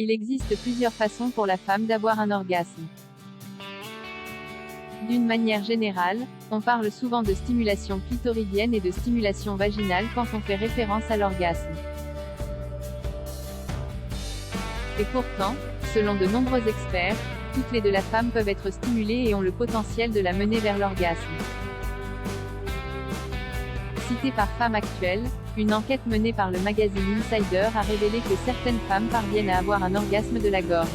Il existe plusieurs façons pour la femme d'avoir un orgasme. D'une manière générale, on parle souvent de stimulation clitoridienne et de stimulation vaginale quand on fait référence à l'orgasme. Et pourtant, selon de nombreux experts, toutes les de la femme peuvent être stimulées et ont le potentiel de la mener vers l'orgasme. Citée par Femme Actuelle, une enquête menée par le magazine Insider a révélé que certaines femmes parviennent à avoir un orgasme de la gorge.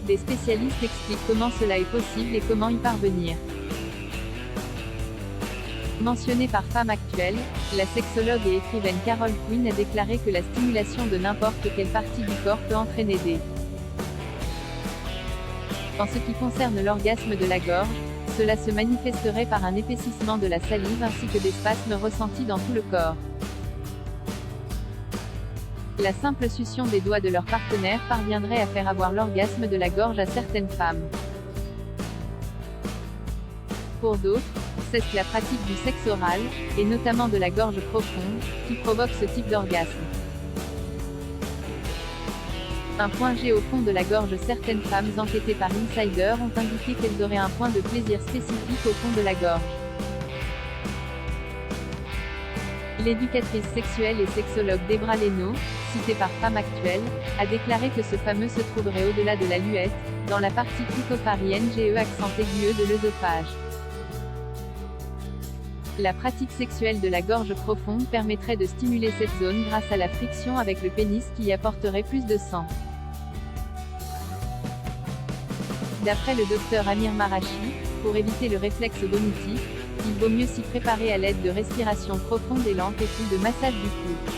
Des spécialistes expliquent comment cela est possible et comment y parvenir. Mentionnée par Femme Actuelle, la sexologue et écrivaine Carol Quinn a déclaré que la stimulation de n'importe quelle partie du corps peut entraîner des. En ce qui concerne l'orgasme de la gorge, cela se manifesterait par un épaississement de la salive ainsi que des spasmes ressentis dans tout le corps. La simple succion des doigts de leur partenaire parviendrait à faire avoir l'orgasme de la gorge à certaines femmes. Pour d'autres, c'est la pratique du sexe oral, et notamment de la gorge profonde, qui provoque ce type d'orgasme. Un point G au fond de la gorge. Certaines femmes enquêtées par Insider ont indiqué qu'elles auraient un point de plaisir spécifique au fond de la gorge. L'éducatrice sexuelle et sexologue Debra Leno, citée par Femme Actuelle, a déclaré que ce fameux se trouverait au-delà de la luette, dans la partie clitoparienne accent aigu de l'œsophage. La pratique sexuelle de la gorge profonde permettrait de stimuler cette zone grâce à la friction avec le pénis qui y apporterait plus de sang. D'après le docteur Amir Marashi, pour éviter le réflexe vomitif, il vaut mieux s'y préparer à l'aide de respiration profonde et lente et puis de massage du cou.